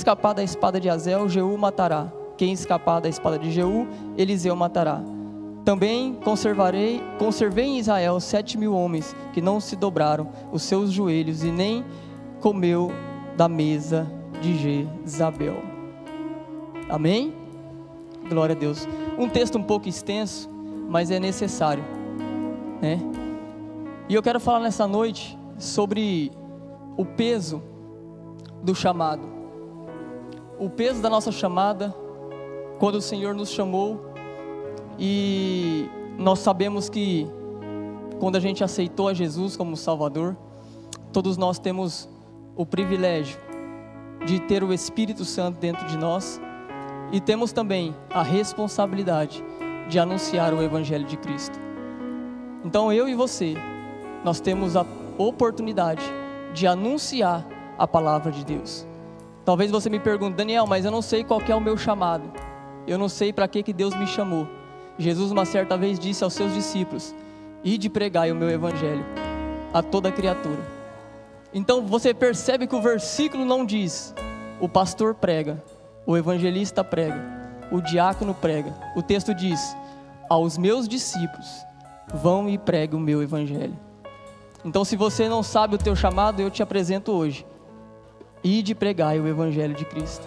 escapar da espada de Azel, Jeú matará. Quem escapar da espada de Jeú, Eliseu matará. Também conservei em Israel 7.000 homens que não se dobraram os seus joelhos e nem comeu da mesa de Jezabel. Amém? Glória a Deus. Um texto um pouco extenso, mas é necessário, né? E eu quero falar nessa noite sobre o peso do chamado. O peso da nossa chamada, quando o Senhor nos chamou. E nós sabemos que quando a gente aceitou a Jesus como Salvador, todos nós temos o privilégio de ter o Espírito Santo dentro de nós, e temos também a responsabilidade de anunciar o Evangelho de Cristo. Então eu e você, nós temos a oportunidade de anunciar a palavra de Deus. Talvez você me pergunte: Daniel, mas eu não sei qual que é o meu chamado, eu não sei para que Deus me chamou. Jesus uma certa vez disse aos seus discípulos: ide pregai o meu evangelho a toda criatura. Então você percebe que o versículo não diz: o pastor prega, o evangelista prega, o diácono prega. O texto diz: aos meus discípulos vão e preguem o meu evangelho. Então, se você não sabe o teu chamado, eu te apresento hoje: ide pregai o evangelho de Cristo.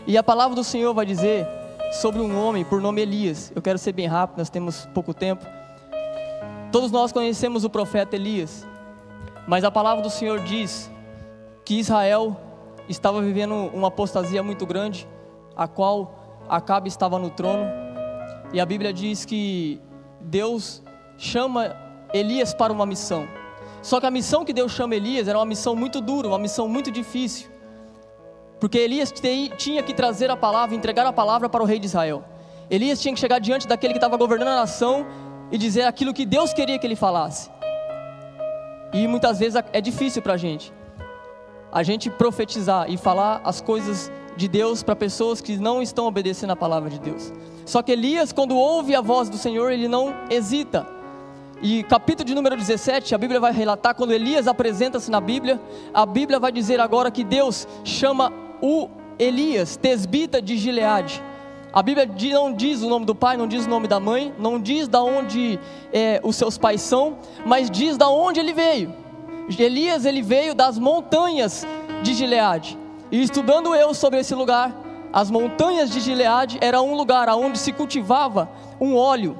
E a palavra do Senhor vai dizer sobre um homem por nome Elias. Eu quero ser bem rápido, nós temos pouco tempo. Todos nós conhecemos o profeta Elias, mas a palavra do Senhor diz que Israel estava vivendo uma apostasia muito grande, a qual Acabe estava no trono. E a Bíblia diz que Deus chama Elias para uma missão. Só que a missão que Deus chama Elias era uma missão muito dura, uma missão muito difícil, porque Elias tinha que trazer a palavra, entregar a palavra para o rei de Israel. Elias tinha que chegar diante daquele que estava governando a nação e dizer aquilo que Deus queria que ele falasse. E muitas vezes é difícil para a gente profetizar e falar as coisas de Deus para pessoas que não estão obedecendo a palavra de Deus. Só que Elias, quando ouve a voz do Senhor, ele não hesita. E capítulo de número 17, a Bíblia vai relatar, quando Elias apresenta-se na Bíblia, a Bíblia vai dizer agora que Deus chama o Elias, tesbita de Gileade. A Bíblia não diz o nome do pai, não diz o nome da mãe, não diz de onde os seus pais são, mas diz de onde ele veio. Elias, ele veio das montanhas de Gileade. E estudando eu sobre esse lugar, as montanhas de Gileade era um lugar onde se cultivava um óleo.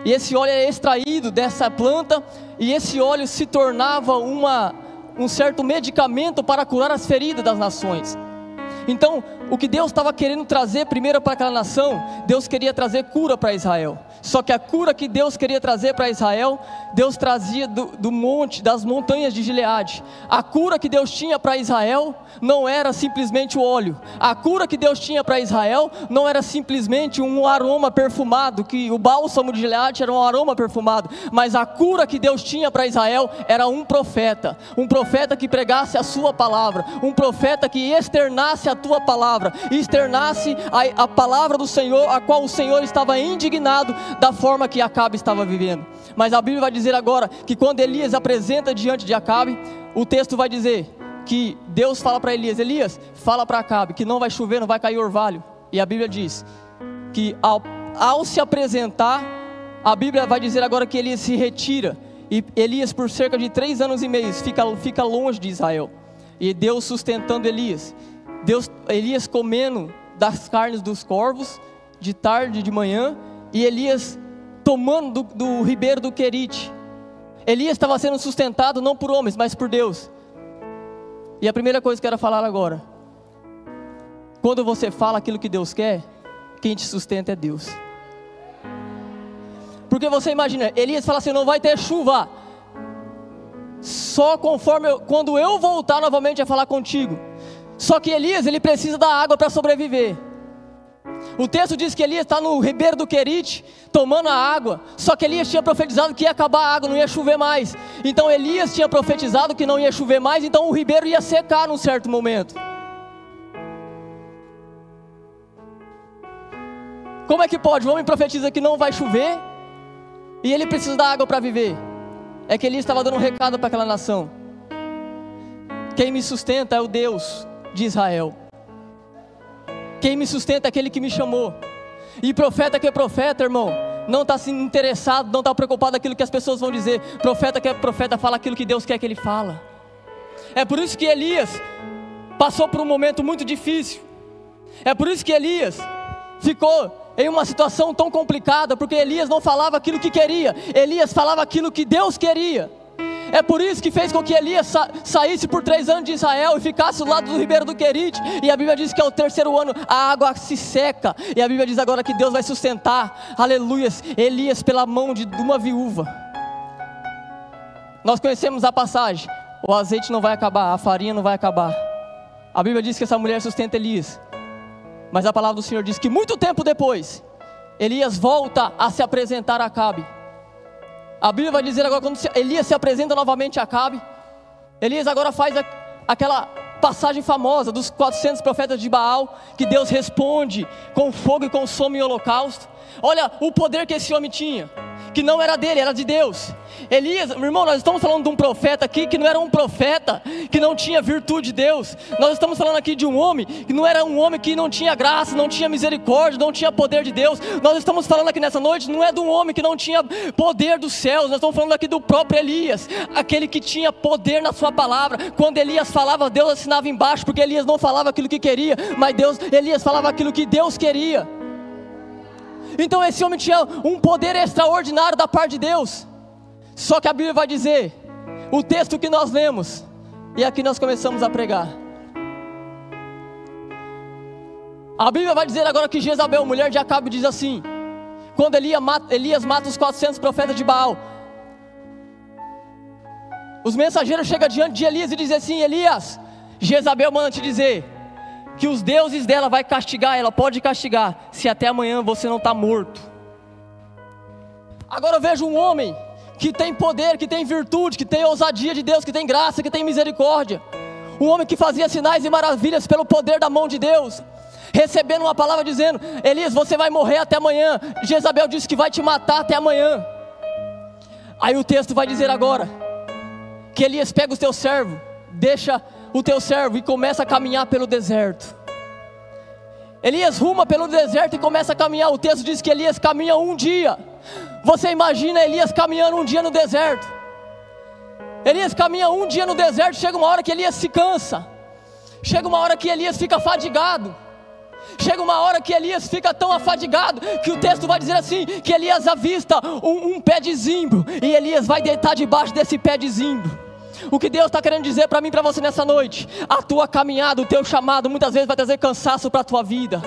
E esse óleo é extraído dessa planta, e esse óleo se tornava um certo medicamento para curar as feridas das nações. Então, o que Deus estava querendo trazer primeiro para aquela nação, Deus queria trazer cura para Israel. Só que a cura que Deus queria trazer para Israel, Deus trazia das montanhas de Gileade. A cura que Deus tinha para Israel não era simplesmente o óleo. A cura que Deus tinha para Israel não era simplesmente um aroma perfumado, que o bálsamo de Gileade era um aroma perfumado. Mas a cura que Deus tinha para Israel era um profeta que pregasse a sua palavra, um profeta que externasse a tua palavra, externasse a palavra do Senhor, a qual o Senhor estava indignado da forma que Acabe estava vivendo. Mas a Bíblia vai dizer agora que quando Elias apresenta diante de Acabe, o texto vai dizer que Deus fala para Elias: Elias, fala para Acabe que não vai chover, não vai cair orvalho. E a Bíblia diz que ao se apresentar, a Bíblia vai dizer agora que Elias se retira. E Elias, por cerca de 3 anos e meio, fica longe de Israel. E Deus sustentando Elias, Elias comendo das carnes dos corvos, de tarde e de manhã, e Elias tomando do ribeiro do Querite. Elias estava sendo sustentado não por homens, mas por Deus. E a primeira coisa que eu quero falar agora: quando você fala aquilo que Deus quer, quem te sustenta é Deus. Porque você imagina, Elias fala assim: não vai ter chuva, só quando eu voltar novamente a falar contigo. Só que Elias, ele precisa da água para sobreviver. O texto diz que Elias está no ribeiro do Querite, tomando a água. Só que Elias tinha profetizado que ia acabar a água, não ia chover mais. Então Elias tinha profetizado que não ia chover mais, então o ribeiro ia secar num certo momento. Como é que pode? O homem profetiza que não vai chover e ele precisa da água para viver. É que Elias estava dando um recado para aquela nação: quem me sustenta é o Deus de Israel. Quem me sustenta é aquele que me chamou. E profeta que é profeta, irmão, não está se interessado, não está preocupado com aquilo que as pessoas vão dizer. Profeta que é profeta fala aquilo que Deus quer que ele fala. É por isso que Elias passou por um momento muito difícil. É por isso que Elias ficou em uma situação tão complicada, porque Elias não falava aquilo que queria, Elias falava aquilo que Deus queria. É por isso que fez com que Elias saísse por 3 anos de Israel e ficasse do lado do ribeiro do Querite. E a Bíblia diz que ao 3º ano a água se seca. E a Bíblia diz agora que Deus vai sustentar, aleluias, Elias pela mão de uma viúva. Nós conhecemos a passagem: o azeite não vai acabar, a farinha não vai acabar. A Bíblia diz que essa mulher sustenta Elias. Mas a palavra do Senhor diz que muito tempo depois, Elias volta a se apresentar a Acabe. A Bíblia vai dizer agora, quando Elias se apresenta novamente a Acabe, Elias agora faz aquela passagem famosa dos 400 profetas de Baal, que Deus responde com fogo e consome em holocausto. Olha o poder que esse homem tinha, que não era dele, era de Deus. Elias, meu irmão, nós estamos falando de um profeta aqui que não era um profeta, que não tinha virtude de Deus. Nós estamos falando aqui de um homem que não era um homem que não tinha graça, não tinha misericórdia, não tinha poder de Deus. Nós estamos falando aqui nessa noite, não é de um homem que não tinha poder dos céus. Nós estamos falando aqui do próprio Elias, aquele que tinha poder na sua palavra. Quando Elias falava, Deus assinava embaixo, porque Elias não falava aquilo que queria, mas Elias falava aquilo que Deus queria. Então esse homem tinha um poder extraordinário da parte de Deus. Só que a Bíblia vai dizer, o texto que nós lemos, e aqui nós começamos a pregar. A Bíblia vai dizer agora que Jezabel, mulher de Acabe, diz assim: quando Elias mata os 400 profetas de Baal, os mensageiros chegam diante de Elias e dizem assim: Elias, Jezabel manda te dizer que os deuses dela vai castigar, ela pode castigar, se até amanhã você não está morto. Agora eu vejo um homem que tem poder, que tem virtude, que tem ousadia de Deus, que tem graça, que tem misericórdia. Um homem que fazia sinais e maravilhas pelo poder da mão de Deus, recebendo uma palavra dizendo: Elias, você vai morrer até amanhã. Jezabel disse que vai te matar até amanhã. Aí o texto vai dizer agora que Elias pega o teu servo, deixa o teu servo e começa a caminhar pelo deserto. Elias ruma pelo deserto e começa a caminhar. O texto diz que Elias caminha um dia. Você imagina Elias caminhando um dia no deserto? Elias caminha um dia no deserto. Chega uma hora que Elias se cansa. Chega uma hora que Elias fica fadigado. Chega uma hora que Elias fica tão afadigado que o texto vai dizer assim, que Elias avista um pé de zimbro, e Elias vai deitar debaixo desse pé de zimbro. O que Deus está querendo dizer para mim e para você nessa noite: a tua caminhada, o teu chamado muitas vezes vai trazer cansaço para a tua vida,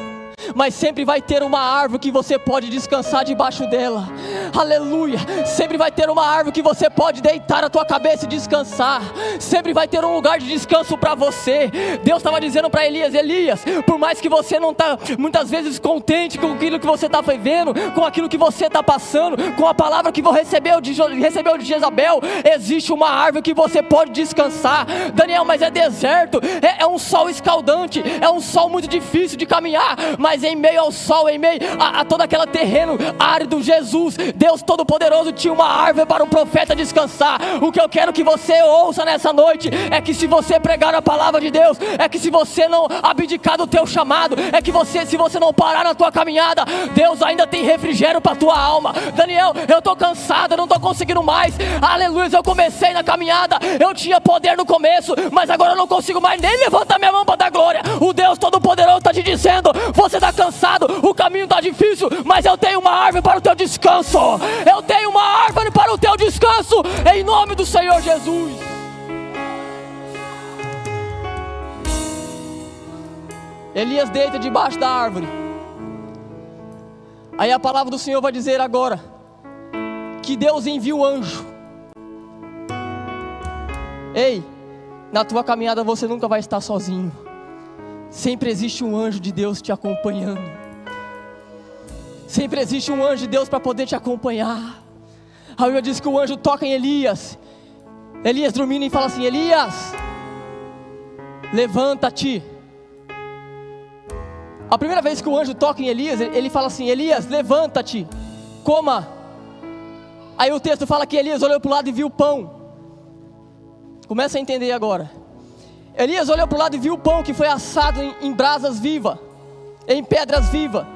mas sempre vai ter uma árvore que você pode descansar debaixo dela. Aleluia. Sempre vai ter uma árvore que você pode deitar a tua cabeça e descansar. Sempre vai ter um lugar de descanso para você. Deus estava dizendo para Elias: Elias, por mais que você não está muitas vezes contente com aquilo que você está vivendo, com aquilo que você está passando, com a palavra que você recebeu de Jezabel, existe uma árvore que você pode descansar. Daniel, mas é deserto, é um sol escaldante, é um sol muito difícil de caminhar, mas em meio ao sol, em meio a todo aquele terreno árido, Jesus, Deus Todo-Poderoso, tinha uma árvore para o profeta descansar. O que eu quero que você ouça nessa noite é que se você pregar a palavra de Deus, é que se você não abdicar do teu chamado, é que se você não parar na tua caminhada, Deus ainda tem refrigério para a tua alma. Daniel, eu estou cansado, eu não estou conseguindo mais. Aleluia, eu comecei na caminhada, eu tinha poder no começo, mas agora eu não consigo mais nem levantar minha mão para dar glória. O Deus Todo-Poderoso está te dizendo: você está cansado, o caminho está difícil, mas eu tenho uma árvore para o teu descanso. Eu tenho uma árvore para o teu descanso, em nome do Senhor Jesus. Elias deita debaixo da árvore. Aí a palavra do Senhor vai dizer agora que Deus envia o anjo. Ei, na tua caminhada você nunca vai estar sozinho. Sempre existe um anjo de Deus te acompanhando. Sempre existe um anjo de Deus para poder te acompanhar. A Bíblia diz que o anjo toca em Elias. Elias dormindo e fala assim: Elias, levanta-te. A primeira vez que o anjo toca em Elias, ele fala assim: Elias, levanta-te, coma. Aí o texto fala que Elias olhou para o lado e viu o pão. Começa a entender agora. Elias olhou para o lado e viu o pão que foi assado em brasas vivas, em pedras vivas.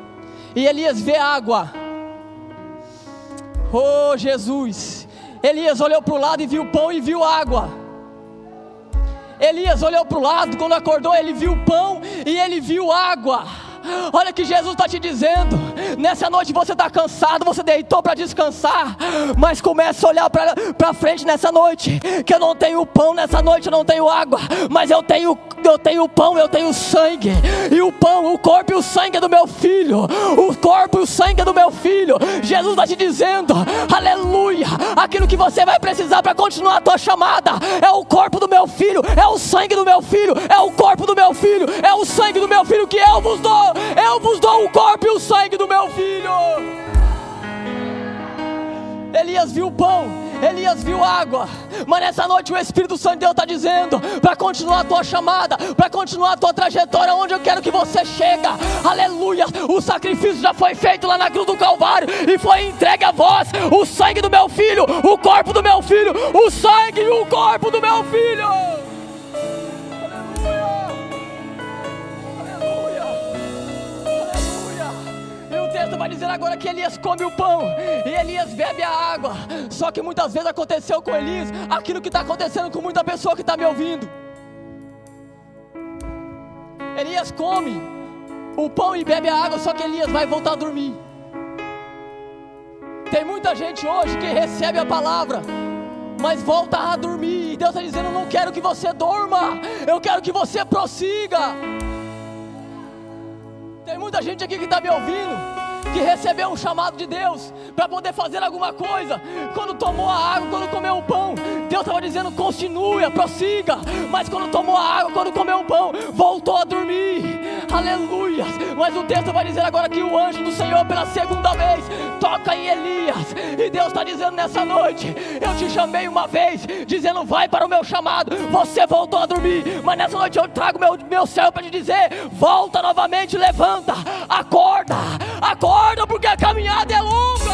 E Elias vê água. Oh Jesus! Elias olhou para o lado e viu o pão e viu água. Elias olhou para o lado, quando acordou ele viu o pão e ele viu água. Olha o que Jesus está te dizendo. Nessa noite você está cansado, você deitou para descansar, mas começa a olhar para frente nessa noite. Que eu não tenho pão nessa noite, eu não tenho água, mas eu tenho pão, eu tenho sangue. E o pão, o corpo e o sangue é do meu filho. O corpo e o sangue é do meu filho. Jesus está te dizendo, aleluia, aquilo que você vai precisar para continuar a tua chamada é o corpo do meu filho, é o sangue do meu filho, é o corpo do meu filho, é o sangue do meu filho que eu vos dou. Eu vos dou o corpo e o sangue do meu filho. Elias viu o pão, Elias viu água, mas nessa noite o Espírito Santo de Deus está dizendo, para continuar a tua chamada, para continuar a tua trajetória, onde eu quero que você chega, aleluia, o sacrifício já foi feito lá na cruz do Calvário, e foi entregue a vós, o sangue do meu filho, o corpo do meu filho, o sangue e o corpo do meu filho. Vai dizer agora que Elias come o pão e Elias bebe a água. Só que muitas vezes aconteceu com Elias aquilo que está acontecendo com muita pessoa que está me ouvindo. Elias come o pão e bebe a água, só que Elias vai voltar a dormir. Tem muita gente hoje que recebe a palavra, mas volta a dormir. E Deus está dizendo, eu não quero que você dorma, eu quero que você prossiga. Tem muita gente aqui que está me ouvindo, que recebeu um chamado de Deus para poder fazer alguma coisa. Quando tomou a água, quando comeu o pão, Deus estava dizendo, continue, prossiga. Mas quando tomou a água, quando comeu o pão, voltou a dormir. Aleluia. Mas o texto vai dizer agora que o anjo do Senhor pela segunda vez toca em Elias. E Deus está dizendo nessa noite, eu te chamei uma vez, dizendo vai para o meu chamado. Você voltou a dormir, mas nessa noite eu trago meu céu para te dizer, volta novamente, levanta, acorda, acorda, porque a caminhada é longa.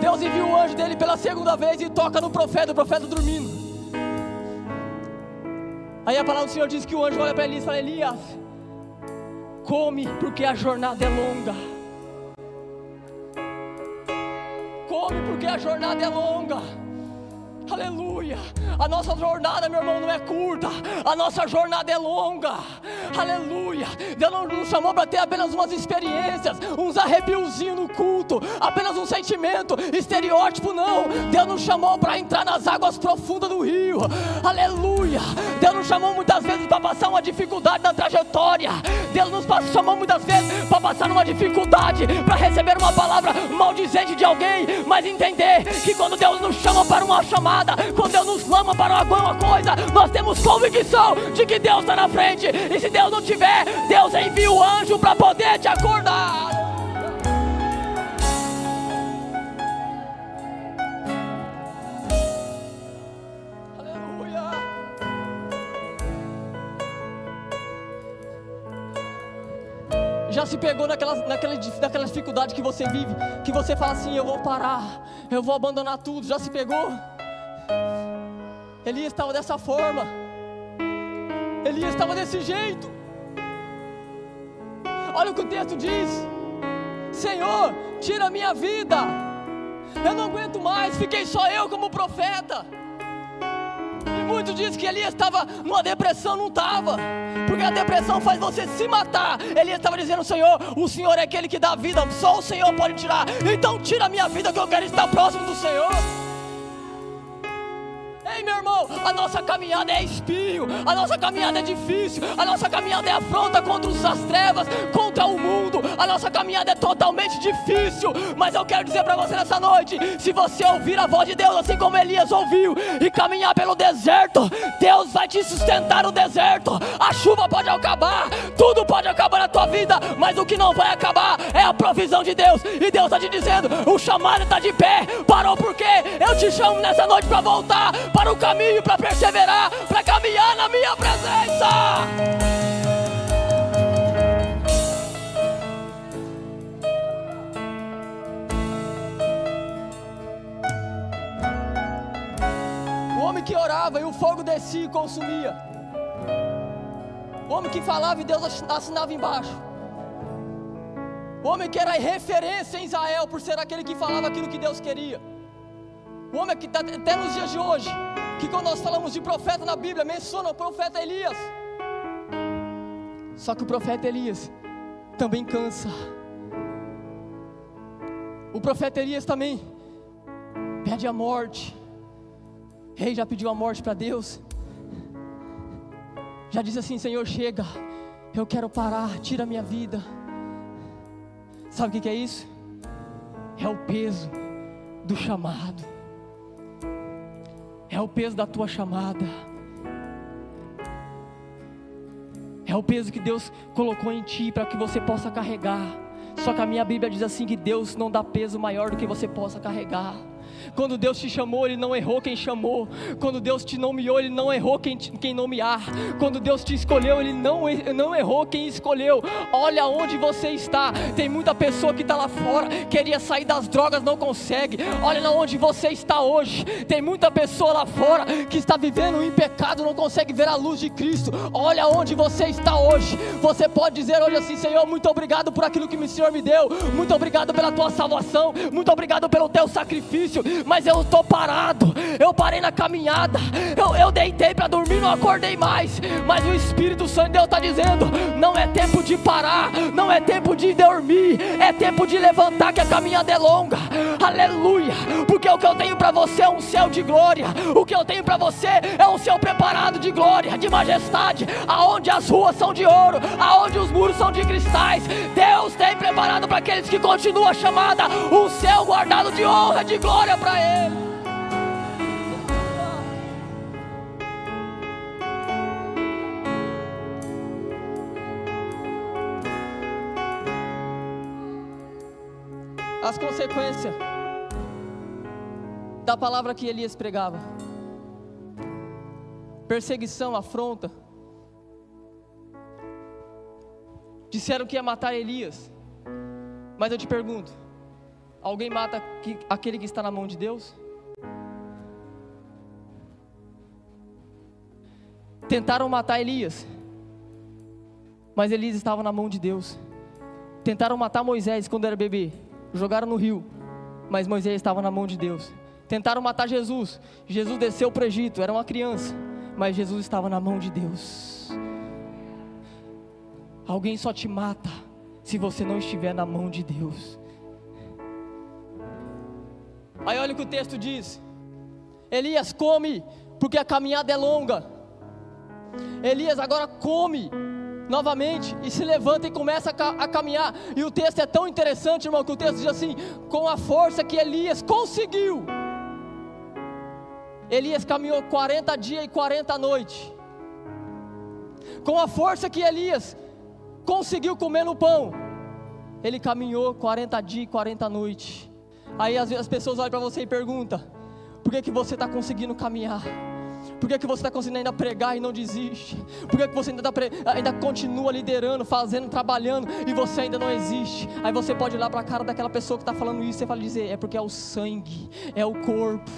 Deus envia o anjo dele pela segunda vez e toca no profeta, o profeta dormindo. Aí a palavra do Senhor diz que o anjo olha para Elias e fala, Elias, come, porque a jornada é longa. Come, porque a jornada é longa. Aleluia. A nossa jornada, meu irmão, não é curta. A nossa jornada é longa. Aleluia. Deus não nos chamou para ter apenas umas experiências, uns arrepiozinhos no culto, apenas um sentimento, estereótipo, não. Deus nos chamou para entrar nas águas profundas do rio. Aleluia. Deus nos chamou muitas vezes para passar uma dificuldade na trajetória. Deus nos chamou muitas vezes para passar uma dificuldade, para receber uma palavra maldizente de alguém, mas entender que quando Deus nos chama para uma chamada, quando Deus nos chama para alguma coisa, nós temos convicção de que Deus está na frente. E se Deus não tiver, Deus envia o anjo para poder te acordar. Aleluia. Já se pegou naquela dificuldade que você vive, que você fala assim, eu vou parar, eu vou abandonar tudo. Já se pegou? Elias estava dessa forma. Elias estava desse jeito. Olha o que o texto diz: Senhor, tira a minha vida, eu não aguento mais, fiquei só eu como profeta. E muitos dizem que Elias estava numa depressão, não estava, porque a depressão faz você se matar. Elias estava dizendo, Senhor, o Senhor é aquele que dá vida, só o Senhor pode tirar, então tira a minha vida que eu quero estar próximo do Senhor. Ei, meu irmão, a nossa caminhada é espinho, a nossa caminhada é difícil, a nossa caminhada é afronta contra as trevas, contra o mundo, a nossa caminhada é totalmente difícil. Mas eu quero dizer para você nessa noite, se você ouvir a voz de Deus assim como Elias ouviu e caminhar pelo deserto, Deus vai te sustentar no deserto. A chuva pode acabar, tudo pode acabar na tua vida, mas o que não vai acabar é a provisão de Deus. E Deus está te dizendo, o chamado está de pé. Parou porque eu te chamo nessa noite para voltar para o caminho, para perseverar, para caminhar na minha presença. fogo descia e consumia. O homem que falava e Deus assinava embaixo. O homem que era referência em Israel por ser aquele que falava aquilo que Deus queria. O homem que está até nos dias de hoje, que quando nós falamos de profeta na Bíblia, menciona o profeta Elias. Só que o profeta Elias também cansa. O profeta Elias também pede a morte. Rei já pediu a morte para Deus. Já disse assim: Senhor, chega, eu quero parar, tira a minha vida. Sabe o que é isso? É o peso do chamado. É o peso da tua chamada. É o peso que Deus colocou em ti para que você possa carregar. Só que a minha Bíblia diz assim, que Deus não dá peso maior do que você possa carregar. Quando Deus te chamou, Ele não errou quem chamou. Quando Deus te nomeou, Ele não errou quem nomear. Quando Deus te escolheu, Ele não errou quem escolheu. Olha onde você está. Tem muita pessoa que está lá fora, queria sair das drogas, não consegue. Olha onde você está hoje. Tem muita pessoa lá fora que está vivendo em pecado, não consegue ver a luz de Cristo. Olha onde você está hoje. Você pode dizer hoje assim: Senhor, muito obrigado por aquilo que o Senhor me deu. Muito obrigado pela tua salvação. Muito obrigado pelo teu sacrifício. Mas eu estou parado, eu parei na caminhada, eu deitei para dormir, não acordei mais. Mas o Espírito Santo de Deus está dizendo: não é tempo de parar, não é tempo de dormir, é tempo de levantar, que a caminhada é longa. Aleluia, porque o que eu tenho para você é um céu de glória. O que eu tenho para você é um céu preparado de glória, de majestade, aonde as ruas são de ouro, aonde os muros são de cristais. Deus tem preparado para aqueles que continuam a chamada um céu guardado de honra, de glória para Ele. As consequências da palavra que Elias pregava: perseguição, afronta. Disseram que ia matar Elias, mas eu te pergunto: alguém mata aquele que está na mão de Deus? Tentaram matar Elias, mas Elias estava na mão de Deus. Tentaram matar Moisés quando era bebê, jogaram no rio, mas Moisés estava na mão de Deus. Tentaram matar Jesus, Jesus desceu para o Egito, era uma criança, mas Jesus estava na mão de Deus. Alguém só te mata se você não estiver na mão de Deus. Aí olha o que o texto diz: Elias come, porque a caminhada é longa. Elias agora come novamente e se levanta e começa a caminhar. E o texto é tão interessante, irmão, que o texto diz assim: com a força que Elias conseguiu. Elias caminhou 40 dias e 40 noites. Com a força que Elias conseguiu comer no pão, ele caminhou 40 dias e 40 noites. Aí às vezes as pessoas olham para você e perguntam: por que você está conseguindo caminhar? Por que você está conseguindo ainda pregar e não desiste? Por que você ainda continua liderando, fazendo, trabalhando, e você ainda não existe? Aí você pode olhar para a cara daquela pessoa que está falando isso e vai dizer: é porque é o sangue, é o corpo,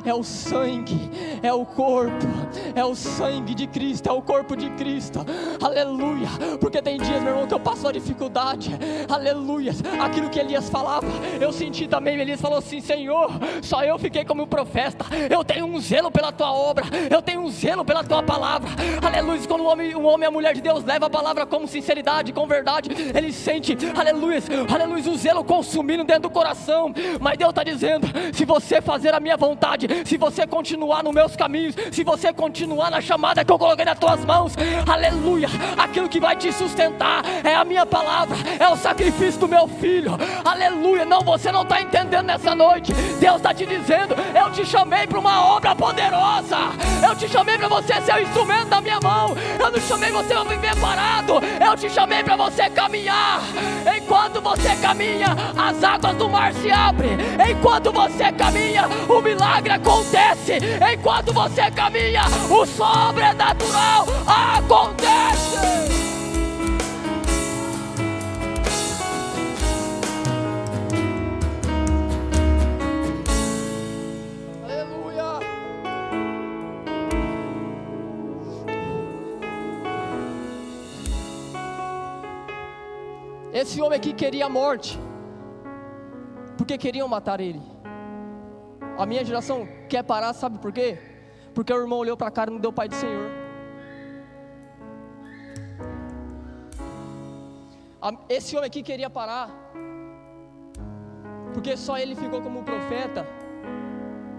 é o sangue, é o corpo, é o sangue de Cristo, é o corpo de Cristo. Aleluia. Porque tem dias, meu irmão, que eu passo uma dificuldade. Aleluia. Aquilo que Elias falava, eu senti também. Elias falou assim: Senhor, só eu fiquei como profeta. Eu tenho um zelo pela tua obra, eu tenho um zelo pela tua palavra. Aleluia. Quando um homem e a mulher de Deus leva a palavra com sinceridade, com verdade, ele sente, aleluia, aleluia, o zelo consumindo dentro do coração. Mas Deus está dizendo: se você fazer a minha vontade, se você continuar nos meus caminhos, se você continuar na chamada que eu coloquei nas tuas mãos, aleluia, aquilo que vai te sustentar é a minha palavra, é o sacrifício do meu filho. Aleluia. Não, você não está entendendo nessa noite. Deus está te dizendo: eu te chamei para uma obra poderosa. Eu te chamei para você ser o instrumento da minha mão. Eu não chamei você para viver parado. Eu te chamei para você caminhar. Enquanto você caminha, as águas do mar se abrem. Enquanto você caminha, o milagre acontece. Enquanto você caminha, o sobrenatural acontece. Esse homem aqui queria a morte, porque queriam matar ele. A minha geração quer parar, sabe por quê? Porque o irmão olhou para a cara e não deu Pai do Senhor. Esse homem aqui queria parar, porque só ele ficou como profeta.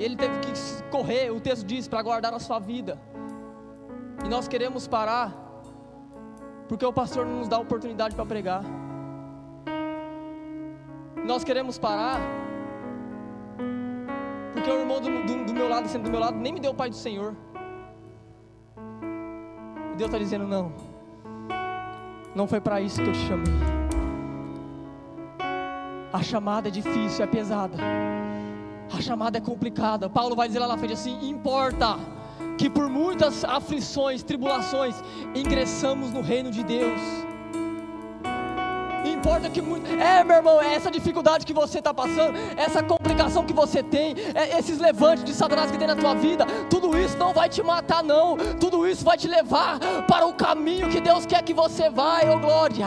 Ele teve que correr, o texto diz, para guardar a sua vida. E nós queremos parar, porque o pastor não nos dá oportunidade para pregar. Nós queremos parar, porque o irmão do meu lado, sendo do meu lado, nem me deu o Pai do Senhor. E Deus está dizendo: não foi para isso que eu te chamei. A chamada é difícil, é pesada, a chamada é complicada. Paulo vai dizer lá na frente assim: importa que por muitas aflições, tribulações, ingressamos no reino de Deus. Importa que muito... meu irmão, essa dificuldade que você está passando, essa complicação que você tem, esses levantes de Satanás que tem na tua vida, tudo isso não vai te matar não, tudo isso vai te levar para o caminho que Deus quer que você vá. Oh glória,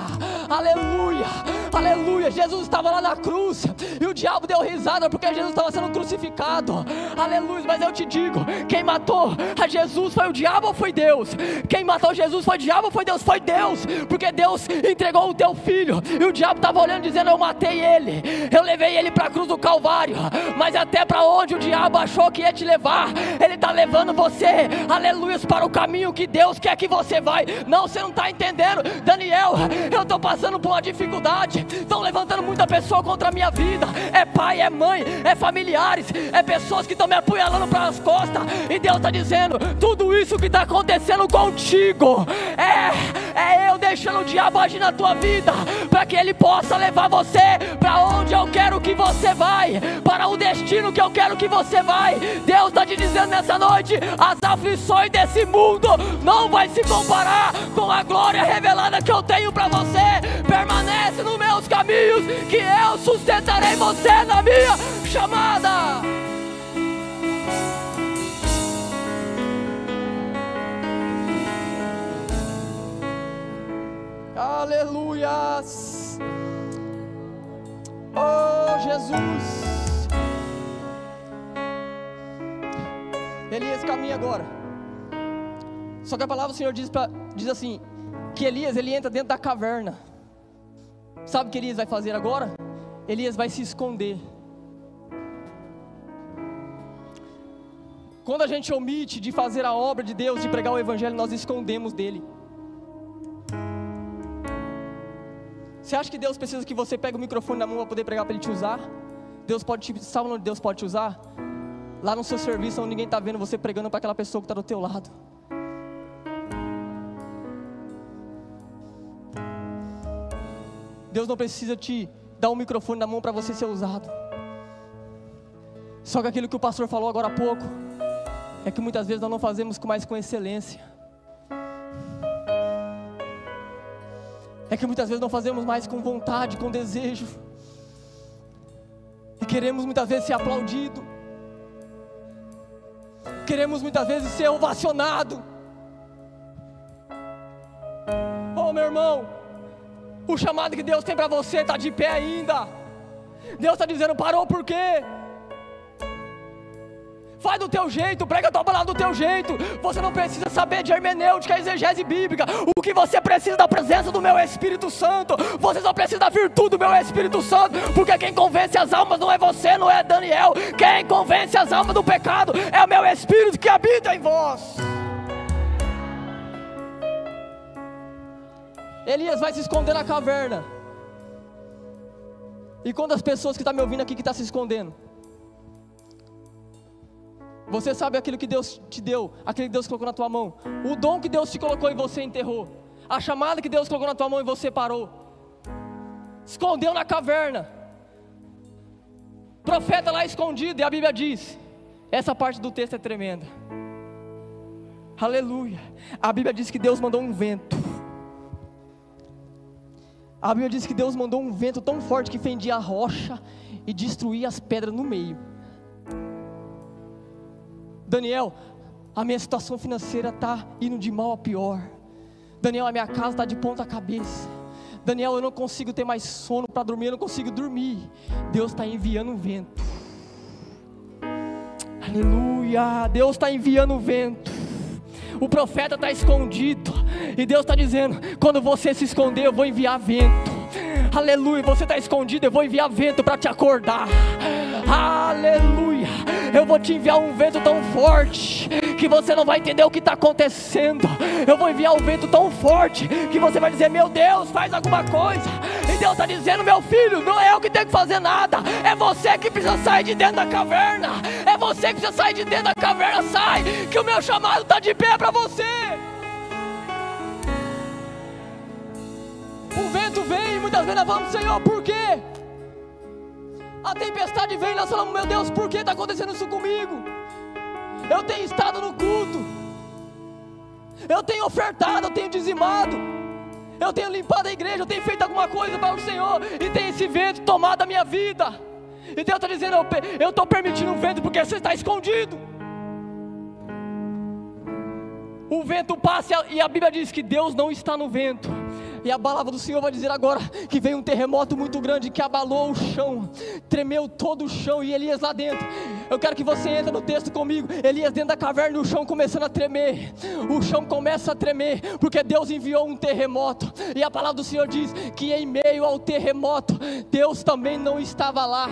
aleluia, aleluia. Jesus estava lá na cruz, e o diabo deu risada, porque Jesus estava sendo crucificado, aleluia. Mas eu te digo, quem matou a Jesus foi o diabo ou foi Deus? Quem matou Jesus foi o diabo ou foi Deus? Foi Deus, porque Deus entregou o teu filho, e o diabo estava olhando dizendo: eu matei ele, eu levei ele para a cruz do Calvário. Mas até para onde o diabo achou que ia te levar, ele está levando você, aleluia, para o caminho que Deus quer que você vai. Não, você não está entendendo. Daniel, eu estou passando por uma dificuldade, estão levantando muita pessoa contra a minha vida, é pai, é mãe, é familiares, é pessoas que estão me apunhalando para as costas, e Deus está dizendo: tudo isso que está acontecendo contigo, é eu deixando o diabo agir na tua vida, para que ele possa levar você para onde eu quero que você vai, para o destino que eu quero que você vai. Deus está te dizendo nessa noite: as aflições desse mundo não vai se comparar com a glória revelada que eu tenho para você. Permanece nos meus caminhos, que eu sustentarei você na minha chamada. Aleluias. Oh Jesus. Elias caminha agora. Só que a palavra do Senhor diz assim, que Elias, ele entra dentro da caverna. Sabe o que Elias vai fazer agora? Elias vai se esconder. Quando a gente omite de fazer a obra de Deus, de pregar o evangelho, nós escondemos dele. Você acha que Deus precisa que você pegue o microfone na mão para poder pregar, para Ele te usar? Sabe onde Deus pode te usar? Lá no seu serviço, onde ninguém está vendo você pregando para aquela pessoa que está do teu lado. Deus não precisa te dar um microfone na mão para você ser usado. Só que aquilo que o pastor falou agora há pouco, é que muitas vezes nós não fazemos mais com excelência. É que muitas vezes não fazemos mais com vontade, com desejo. E queremos muitas vezes ser aplaudido. Queremos muitas vezes ser ovacionado. Oh meu irmão, o chamado que Deus tem para você está de pé ainda. Deus está dizendo: parou por quê? Faz do teu jeito, prega a tua palavra do teu jeito. Você não precisa saber de hermenêutica, exegese bíblica. O que você precisa é da presença do meu Espírito Santo. Você só precisa da virtude do meu Espírito Santo. Porque quem convence as almas não é você, não é Daniel. Quem convence as almas do pecado é o meu Espírito que habita em vós. Elias vai se esconder na caverna. E quando as pessoas que estão me ouvindo aqui que estão se escondendo, você sabe aquilo que Deus te deu, aquilo que Deus colocou na tua mão, o dom que Deus te colocou e você enterrou, a chamada que Deus colocou na tua mão e você parou, escondeu na caverna, profeta lá escondido. E a Bíblia diz, essa parte do texto é tremenda, aleluia. A Bíblia diz que Deus mandou um vento. A Bíblia diz que Deus mandou um vento tão forte que fendia a rocha e destruía as pedras no meio. Daniel, a minha situação financeira está indo de mal a pior. Daniel, a minha casa está de ponta cabeça. Daniel, eu não consigo ter mais sono para dormir, eu não consigo dormir. Deus está enviando um vento. Aleluia, Deus está enviando um vento. O profeta está escondido, e Deus está dizendo: quando você se esconder, eu vou enviar vento. Aleluia, você está escondido, eu vou enviar vento para te acordar. Aleluia, eu vou te enviar um vento tão forte que você não vai entender o que está acontecendo. Eu vou enviar um vento tão forte que você vai dizer: meu Deus, faz alguma coisa. E Deus está dizendo: meu filho, não é eu que tenho que fazer nada, é você que precisa sair de dentro da caverna. É você que precisa sair de dentro da caverna. Sai, que o meu chamado está de pé para você. O vento vem e muitas vezes nós falamos: Senhor, por quê? A tempestade vem e nós falamos: meu Deus, por que está acontecendo isso comigo? Eu tenho estado no culto, eu tenho ofertado, eu tenho dizimado, eu tenho limpado a igreja, eu tenho feito alguma coisa para o Senhor, e tem esse vento tomado a minha vida. E Deus está dizendo: eu estou permitindo um vento porque você está escondido. O vento passa e a Bíblia diz que Deus não está no vento. E a palavra do Senhor vai dizer agora que veio um terremoto muito grande que abalou o chão, tremeu todo o chão, e Elias lá dentro. Eu quero que você entre no texto comigo. Elias dentro da caverna, e o chão começando a tremer. O chão começa a tremer porque Deus enviou um terremoto. E a palavra do Senhor diz que em meio ao terremoto Deus também não estava lá.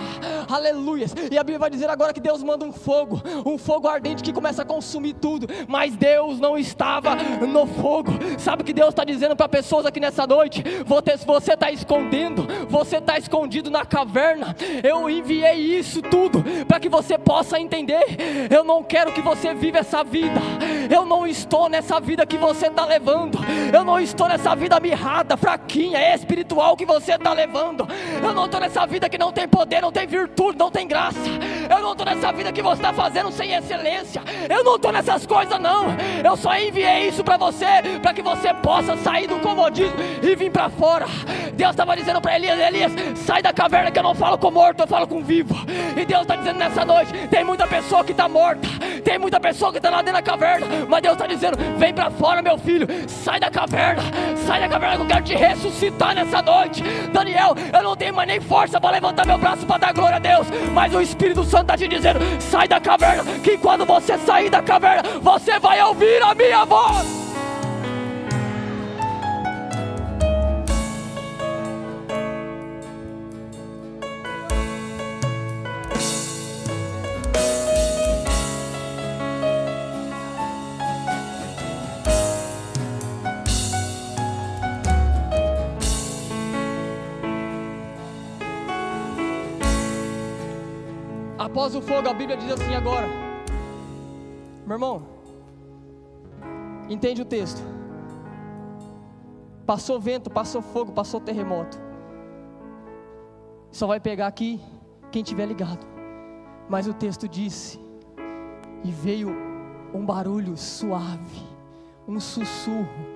Aleluia. E a Bíblia vai dizer agora que Deus manda um fogo ardente que começa a consumir tudo. Mas Deus não estava no fogo. Sabe o que Deus está dizendo para pessoas aqui nessa noite? Você está escondendo, você está escondido na caverna. Eu enviei isso tudo para que você possa entender. Eu não quero que você viva essa vida. Eu não estou nessa vida que você está levando. Eu não estou nessa vida mirrada, fraquinha, espiritual que você está levando. Eu não estou nessa vida que não tem poder, não tem virtude, não tem graça. Eu não estou nessa vida que você está fazendo sem excelência. Eu não estou nessas coisas não. Eu só enviei isso para você, para que você possa sair do comodismo e vir para fora. Deus estava dizendo para Elias: Elias, sai da caverna, que eu não falo com morto, eu falo com vivo. E Deus está dizendo nessa noite: tem muita pessoa que está morta, tem muita pessoa que está lá dentro da caverna, mas Deus está dizendo: vem para fora, meu filho, sai da caverna que eu quero te ressuscitar nessa noite. Daniel, eu não tenho mais nem força para levantar meu braço para dar glória a Deus, mas o Espírito Santo está te dizendo: sai da caverna, que quando você sair da caverna, você vai ouvir a minha voz. Após o fogo, a Bíblia diz assim agora, meu irmão, entende o texto. Passou vento, passou fogo, passou terremoto. Só vai pegar aqui quem tiver ligado. Mas o texto disse: e veio um barulho suave, um sussurro.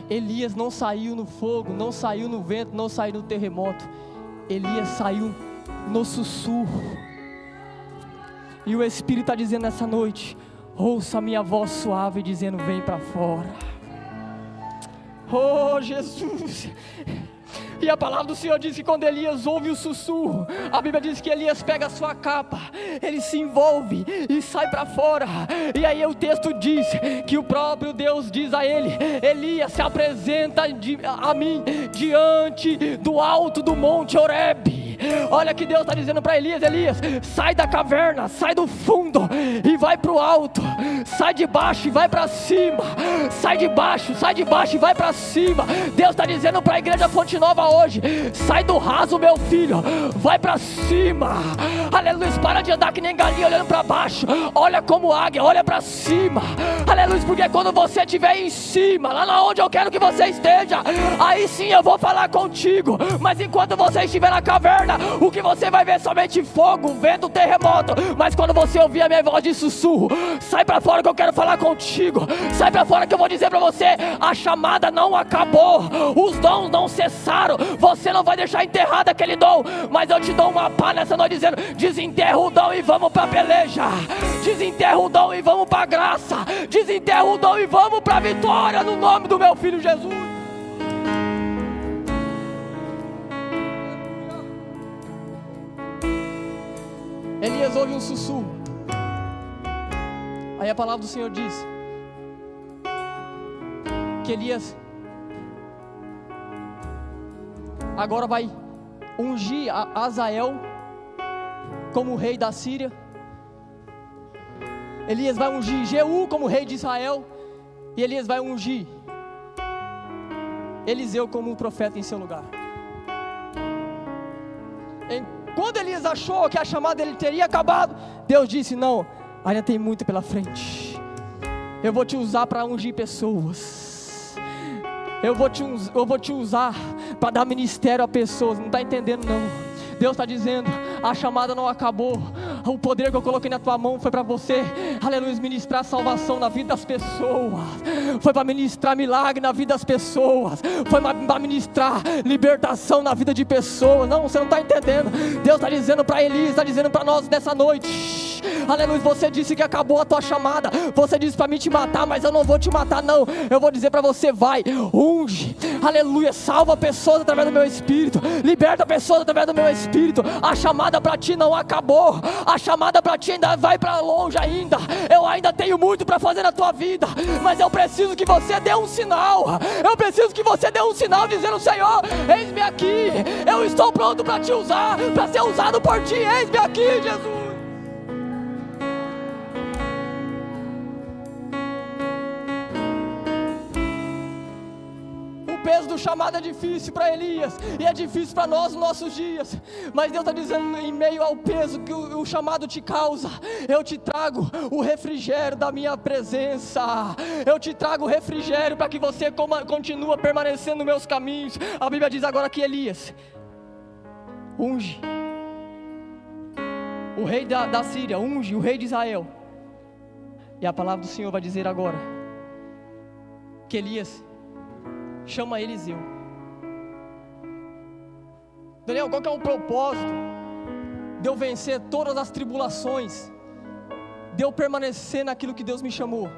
Elias não saiu no fogo, não saiu no vento, não saiu no terremoto. Elias saiu no sussurro. E o Espírito está dizendo nessa noite: ouça a minha voz suave dizendo: vem para fora. Oh Jesus! E a palavra do Senhor diz que quando Elias ouve o sussurro, a Bíblia diz que Elias pega a sua capa, ele se envolve e sai para fora. E aí o texto diz que o próprio Deus diz a ele: Elias, se apresenta a mim diante do alto do monte Horebe. Olha que Deus está dizendo para Elias: Elias, sai da caverna, sai do fundo e vai para o alto. Sai de baixo e vai para cima. Sai de baixo e vai para cima. Deus está dizendo para a igreja Fonte Nova hoje: sai do raso, meu filho, vai para cima. Aleluia, para de andar que nem galinha olhando para baixo. Olha como águia, olha para cima. Aleluia, porque quando você estiver em cima, lá onde eu quero que você esteja, aí sim eu vou falar contigo. Mas enquanto você estiver na caverna, dia, o que você vai ver é somente fogo, vento, terremoto. Mas quando você ouvir a minha voz de sussurro, sai pra fora que eu quero falar contigo. Sai pra fora que eu vou dizer pra você: a chamada não acabou, os dons não cessaram. Você não vai deixar enterrado aquele dom, mas eu te dou uma pá nessa noite dizendo: desenterra o dom e vamos pra peleja. Desenterra o dom e vamos pra graça. Desenterra o dom e vamos pra vitória, no nome do meu filho Jesus. Elias ouve um sussurro. Aí a palavra do Senhor diz que Elias agora vai ungir a Azael como rei da Síria. Elias vai ungir Jeú como rei de Israel. E Elias vai ungir Eliseu como profeta em seu lugar. Quando Elias achou que a chamada dele teria acabado, Deus disse: não, ainda tem muito pela frente. Eu vou te usar para ungir pessoas. Eu vou te usar para dar ministério a pessoas. Não está entendendo não. Deus está dizendo: a chamada não acabou. O poder que eu coloquei na tua mão foi para você, aleluia, ministrar salvação na vida das pessoas. Foi para ministrar milagre na vida das pessoas. Foi para ministrar libertação na vida de pessoas. Não, você não está entendendo. Deus está dizendo para Elias, está dizendo para nós nessa noite: aleluia, você disse que acabou a tua chamada. Você disse para mim te matar, mas eu não vou te matar não. Eu vou dizer para você: vai, unge, aleluia, salva pessoas através do meu Espírito, liberta pessoas através do meu Espírito. A chamada para ti não acabou. A chamada para ti ainda vai para longe ainda. Eu ainda tenho muito para fazer na tua vida, mas eu preciso que você dê um sinal. Eu preciso que você dê um sinal dizendo: Senhor, eis-me aqui. Eu estou pronto para te usar, para ser usado por ti. Eis-me aqui, Jesus. O peso do chamado é difícil para Elias e é difícil para nós nos nossos dias, mas Deus está dizendo: em meio ao peso que o chamado te causa, eu te trago o refrigério da minha presença. Eu te trago o refrigério para que você continue permanecendo nos meus caminhos. A Bíblia diz agora que Elias unge o rei da Síria, unge o rei de Israel. E a palavra do Senhor vai dizer agora que Elias chama Eliseu. Daniel, qual que é o propósito de eu vencer todas as tribulações, de eu permanecer naquilo que Deus me chamou?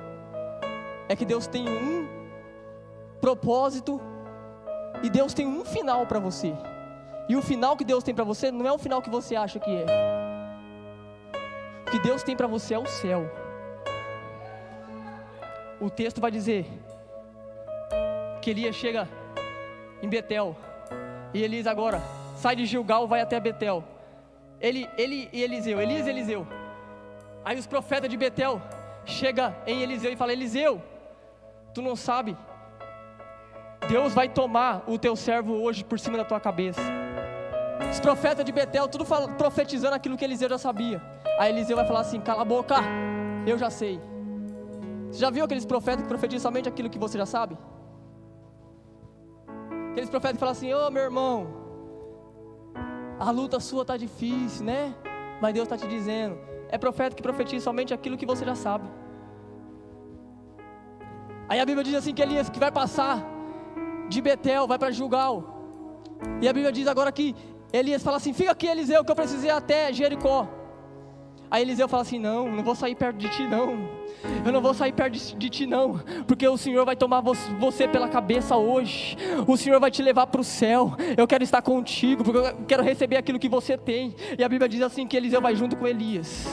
É que Deus tem um propósito e Deus tem um final para você. E o final que Deus tem para você não é o final que você acha que é. O que Deus tem para você é o céu. O texto vai dizer que Elias chega em Betel, e Elias agora sai de Gilgal, vai até Betel. Ele e Eliseu, Elias e Eliseu. Aí os profetas de Betel chegam em Eliseu e falam: Eliseu, tu não sabe, Deus vai tomar o teu servo hoje por cima da tua cabeça. Os profetas de Betel, tudo profetizando aquilo que Eliseu já sabia. Aí Eliseu vai falar assim: cala a boca, eu já sei. Você já viu aqueles profetas que profetizam somente aquilo que você já sabe? Aqueles profetas que falam assim: ô meu irmão, a luta sua está difícil, né? Mas Deus está te dizendo. É profeta que profetiza somente aquilo que você já sabe. Aí a Bíblia diz assim que Elias que vai passar de Betel, vai para Gilgal. E a Bíblia diz agora que Elias fala assim: fica aqui, Eliseu, que eu precisei até Jericó. Aí Eliseu fala assim: não vou sair perto de ti não. Eu não vou sair perto de ti não, porque o Senhor vai tomar você pela cabeça hoje. O Senhor vai te levar para o céu. Eu quero estar contigo, porque eu quero receber aquilo que você tem. E a Bíblia diz assim que Eliseu vai junto com Elias.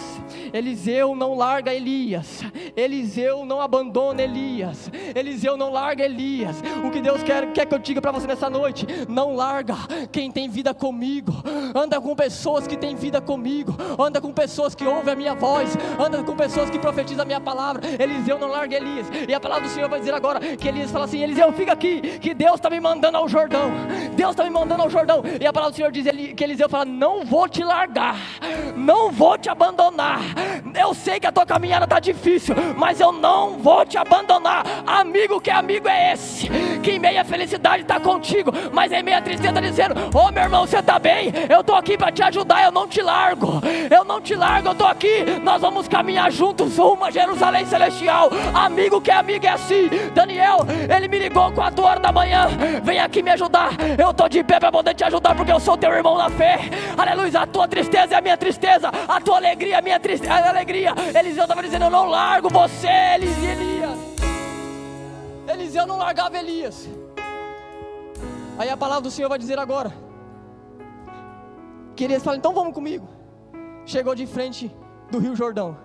Eliseu não larga Elias. Eliseu não abandona Elias. Eliseu não larga Elias. O que Deus quer que eu diga para você nessa noite: não larga quem tem vida comigo. Anda com pessoas que têm vida comigo. Anda com pessoas que ouvem a minha voz. Anda com pessoas que profetizam a minha palavra. Eliseu não larga Elias. E a palavra do Senhor vai dizer agora que Elias fala assim: Eliseu, fica aqui, que Deus está me mandando ao Jordão. Deus está me mandando ao Jordão. E a palavra do Senhor diz que Eliseu fala: não vou te largar, não vou te abandonar. Eu sei que a tua caminhada está difícil, mas eu não vou te abandonar. Amigo, que amigo é esse? Que em meia felicidade está contigo, mas em meia tristeza está dizendo: ô meu irmão, você está bem? Eu estou aqui para te ajudar, eu não te largo. Eu não te largo, eu estou aqui. Nós vamos caminhar juntos rumo a Jerusalém Celestial. Amigo, que amigo é assim? Daniel, ele me ligou 4 horas da manhã: vem aqui me ajudar. Eu estou de pé para poder te ajudar, porque eu sou teu irmão na fé. Aleluia, a tua tristeza é a minha tristeza, a tua alegria é a minha alegria. Eliseu estava dizendo: eu não largo você, Elias. Eliseu não largava Elias. Aí a palavra do Senhor vai dizer agora que Elias fala: então vamos comigo. Chegou de frente do Rio Jordão,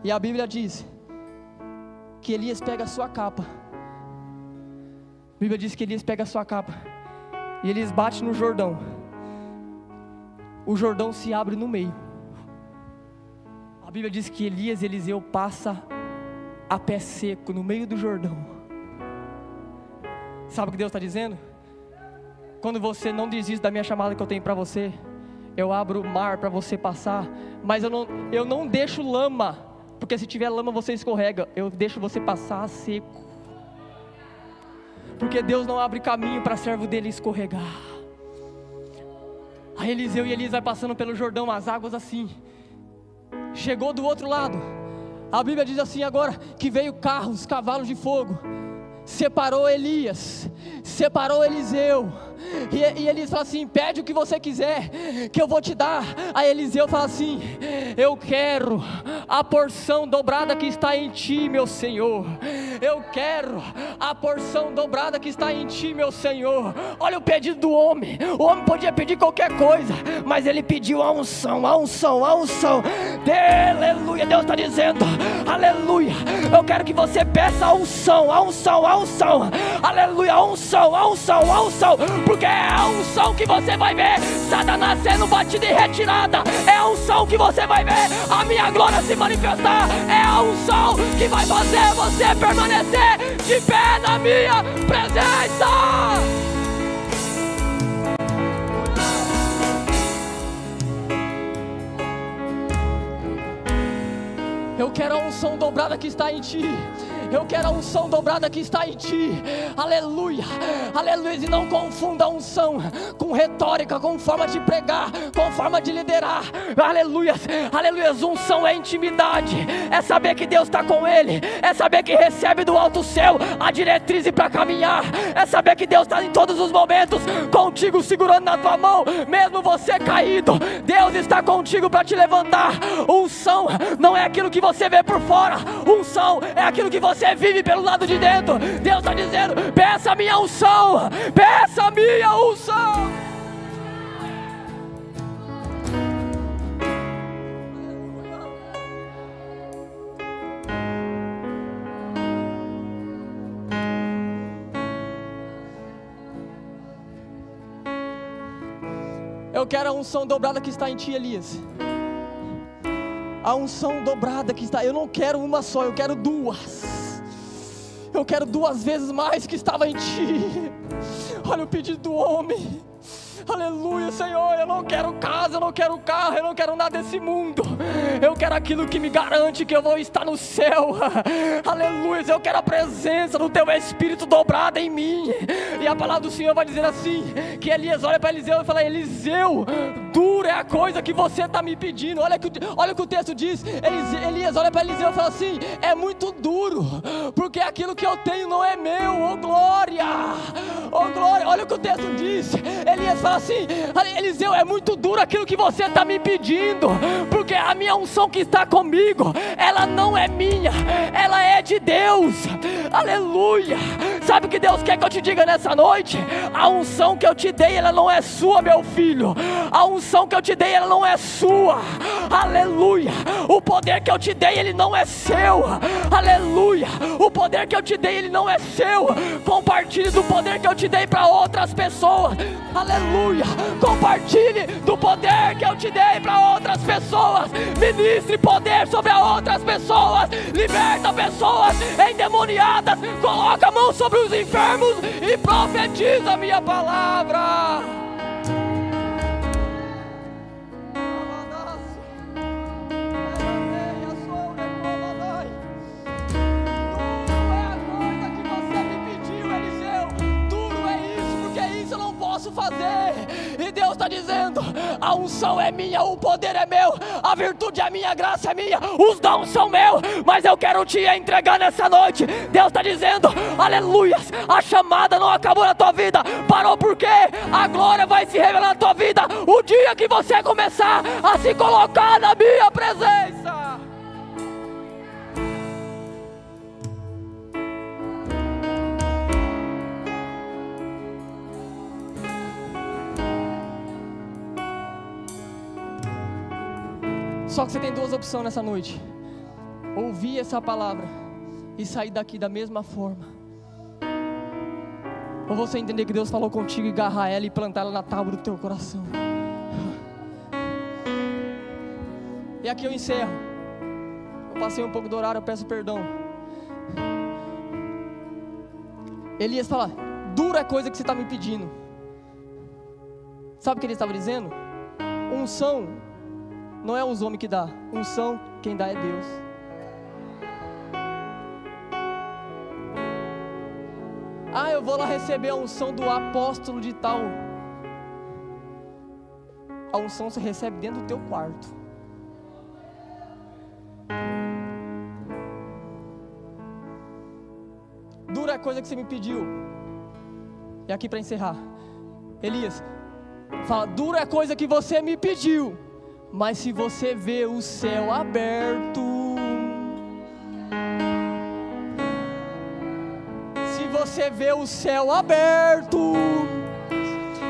e a Bíblia diz que Elias pega a sua capa. A Bíblia diz que Elias pega a sua capa e Elias bate no Jordão. O Jordão se abre no meio. A Bíblia diz que Elias e Eliseu passa a pé seco no meio do Jordão. Sabe o que Deus está dizendo? Quando você não desiste da minha chamada que eu tenho para você, eu abro o mar para você passar, mas eu não deixo lama, porque se tiver lama você escorrega. Eu deixo você passar seco, porque Deus não abre caminho para servo dele escorregar. Aí Eliseu e Elias vai passando pelo Jordão, as águas assim. Chegou do outro lado. A Bíblia diz assim agora que veio carros, cavalos de fogo. Separou Elias, separou Eliseu. E Elias fala assim: pede o que você quiser, que eu vou te dar. Aí Eliseu fala assim: eu quero a porção dobrada que está em ti, meu Senhor. Eu quero a porção dobrada que está em ti, meu Senhor. Olha o pedido do homem. O homem podia pedir qualquer coisa, mas ele pediu a unção, a unção, a unção. Aleluia, Deus está dizendo: aleluia, eu quero que você peça a unção, a unção, a unção. Aleluia, a unção, a unção, a unção. Porque é a unção que você vai ver Satanás sendo batido em retirada. É a unção que você vai ver a minha glória se manifestar. É a unção que vai fazer você permanecer de pé na minha presença. Eu quero a unção dobrada que está em ti. Eu quero a unção dobrada que está em ti. Aleluia, aleluia. E não confunda a unção com retórica, com forma de pregar, com forma de liderar. Aleluia, aleluia. Unção é intimidade, é saber que Deus está com ele, é saber que recebe do alto céu a diretriz para caminhar, é saber que Deus está em todos os momentos contigo, segurando na tua mão, mesmo você caído. Deus está contigo para te levantar. Unção não é aquilo que você vê por fora, unção é aquilo que você vive pelo lado de dentro. Deus está dizendo: peça a minha unção, peça a minha unção. Eu quero a unção dobrada que está em ti, Elias. A unção dobrada que está. Eu não quero uma só, eu quero duas. Eu quero 2 vezes mais que estava em ti. Olha o pedido do homem. Aleluia, Senhor. Eu não quero casa, eu não quero carro, eu não quero nada desse mundo. Eu quero aquilo que me garante que eu vou estar no céu. Aleluia, eu quero a presença do teu Espírito dobrada em mim. E a palavra do Senhor vai dizer assim, que Elias olha para Eliseu e fala: Eliseu, dura é a coisa que você está me pedindo. Olha o que o texto diz. Elias olha para Eliseu e fala assim: é muito duro, porque aquilo que eu tenho não é meu. Oh glória, oh glória. Olha o que o texto diz. Elias fala assim: Eliseu, é muito duro aquilo que você está me pedindo, porque a minha unção que está comigo, ela não é minha, ela é de Deus. Aleluia. Sabe o que Deus quer que eu te diga nessa noite? A unção que eu te dei, ela não é sua, meu filho. A unção que eu te dei, ela não é sua. Aleluia. O poder que eu te dei, ele não é seu. Aleluia. O poder que eu te dei, ele não é seu. Compartilhe do poder que eu te dei para outras pessoas. Aleluia. Compartilhe do poder que eu te dei para outras pessoas. Ministre poder sobre outras pessoas. Liberta pessoas endemoniadas. Coloca a mão sobre os enfermos e profetiza a minha palavra. unção é minha, o poder é meu, a virtude é minha, a graça é minha, os dons são meus, mas eu quero te entregar nessa noite. Deus está dizendo, aleluias, a chamada não acabou na tua vida, parou porque a glória vai se revelar na tua vida, o dia que você começar a se colocar na minha presença. Só que você tem duas opções nessa noite: ouvir essa palavra e sair daqui da mesma forma, ou você entender que Deus falou contigo e agarrar ela e plantar ela na tábua do teu coração. E aqui eu encerro. Eu passei um pouco do horário, eu peço perdão. Elias fala: dura é coisa que você está me pedindo. Sabe o que ele estava dizendo? Unção não é os homens que dá, unção quem dá é Deus. Ah, eu vou lá receber a unção do apóstolo de tal. A unção você recebe dentro do teu quarto. Dura é a coisa que você me pediu. E aqui para encerrar, Elias fala: dura é a coisa que você me pediu, mas se você vê o céu aberto, se você vê o céu aberto,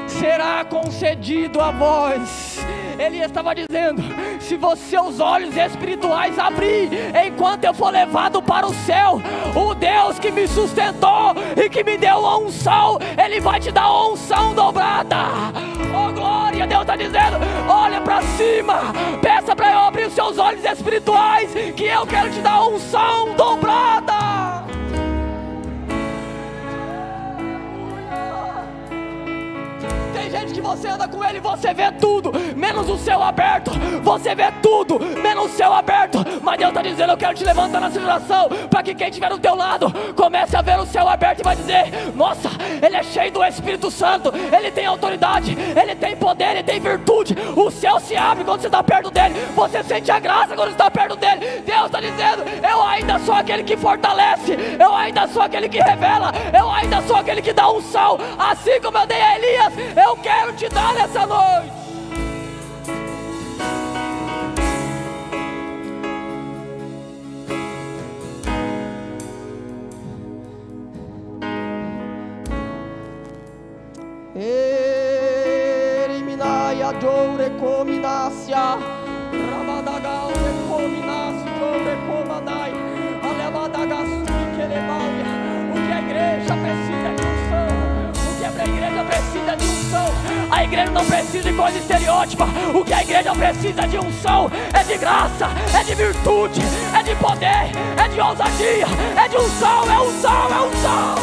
será concedido a vós. Elias estava dizendo: se seus olhos espirituais abrir, enquanto eu for levado para o céu, o Deus que me sustentou e que me deu a unção, Ele vai te dar a unção dobrada. Oh glória, Deus está dizendo: olha para cima, peça para eu abrir os seus olhos espirituais, que eu quero te dar a unção dobrada. Tem gente que você anda com ele, você vê tudo, menos o céu aberto. Você vê tudo, menos o céu aberto. Mas Deus está dizendo: eu quero te levantar nessa geração, para que quem estiver do teu lado comece a ver o céu aberto e vai dizer: nossa, ele é cheio do Espírito Santo, ele tem autoridade, ele tem poder, ele tem virtude. O céu se abre quando você está perto dele, você sente a graça quando está perto dele. Deus está dizendo: eu ainda sou aquele que fortalece, eu ainda sou aquele que revela, eu ainda sou aquele que dá unção. Assim como eu dei a Elias, eu quero te dar nessa noite. Eliminai a dor cominácia, rabadagal recominasse, dor recomanai, alevadagassu que levaia. O que a igreja precisa de unção, o que a igreja precisa de unção. A igreja não precisa de coisa estereótipa. O que a igreja precisa de unção é de graça, é de virtude, é de poder, é de ousadia, é de unção, é unção, é unção.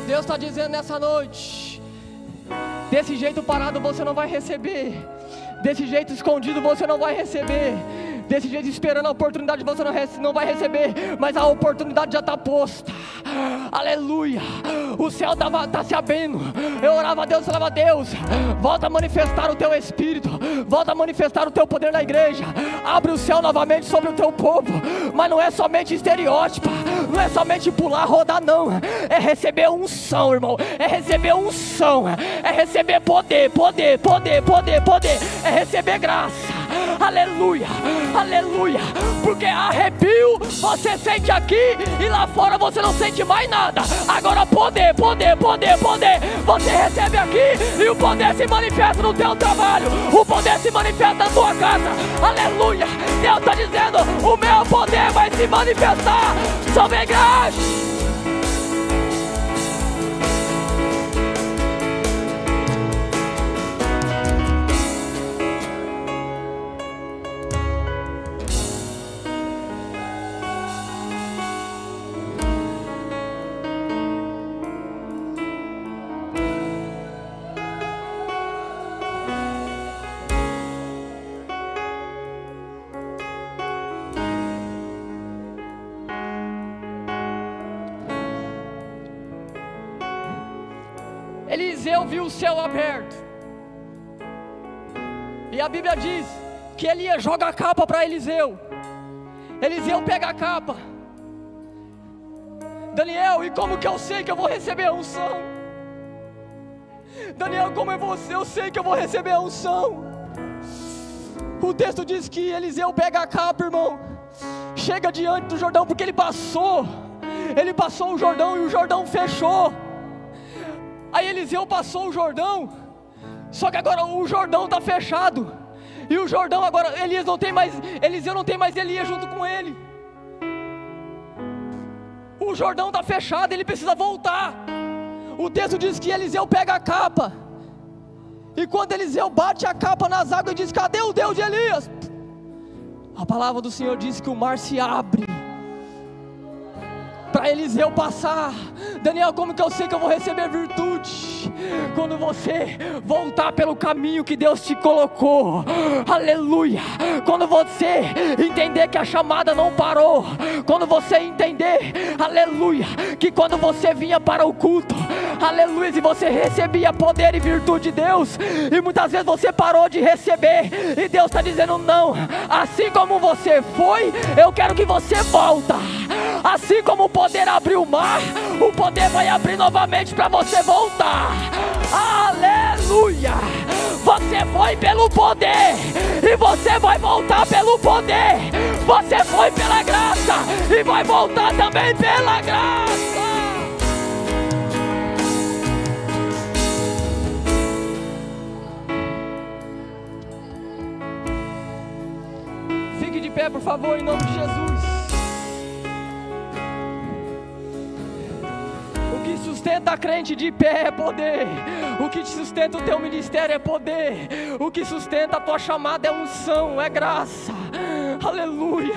Deus está dizendo nessa noite: desse jeito parado você não vai receber, desse jeito escondido você não vai receber, desse jeito esperando a oportunidade você não vai receber, mas a oportunidade já está posta. Aleluia, o céu está se abrindo. Eu orava a Deus, falava: Deus, volta a manifestar o teu Espírito, volta a manifestar o teu poder na igreja, abre o céu novamente sobre o teu povo. Mas não é somente estereótipo, não é somente pular, rodar, não. É receber unção, irmão, é receber unção, é receber poder, poder, poder, poder, poder, é receber graça. aleluia, aleluia, porque arrepio você sente aqui e lá fora você não sente mais nada. Agora poder, poder, poder, poder, você recebe aqui e o poder se manifesta no teu trabalho, o poder se manifesta na tua casa, aleluia. Deus está dizendo, o meu poder vai se manifestar sobre a igreja. Eliseu viu o céu aberto, e a Bíblia diz que Elias joga a capa para Eliseu. Eliseu pega a capa. Daniel, e como que eu sei que eu vou receber a unção? Daniel, como é você? Eu sei que eu vou receber a unção. O texto diz que Eliseu pega a capa, irmão, chega diante do Jordão, porque ele passou o Jordão e o Jordão fechou. Aí Eliseu passou o Jordão, só que agora o Jordão está fechado, e o Jordão agora, Eliseu não tem mais Elias junto com ele. O Jordão está fechado, ele precisa voltar. O texto diz que Eliseu pega a capa, e quando Eliseu bate a capa nas águas e diz, cadê o Deus de Elias? A palavra do Senhor diz que o mar se abre para Eliseu passar. Daniel, como que eu sei que eu vou receber virtude? Quando você voltar pelo caminho que Deus te colocou, aleluia. Quando você entender que a chamada não parou, quando você entender, aleluia, que quando você vinha para o culto, aleluia, e você recebia poder e virtude de Deus, e muitas vezes você parou de receber, e Deus está dizendo, não, assim como você foi, eu quero que você volta. Assim como o poder abriu o mar, o poder vai abrir novamente para você voltar. Aleluia! Você foi pelo poder e você vai voltar pelo poder. Você foi pela graça e vai voltar também pela graça. Fique de pé, por favor, em nome de Jesus. O que sustenta a crente de pé é poder. O que sustenta o teu ministério é poder. O que sustenta a tua chamada é unção, é graça. Aleluia.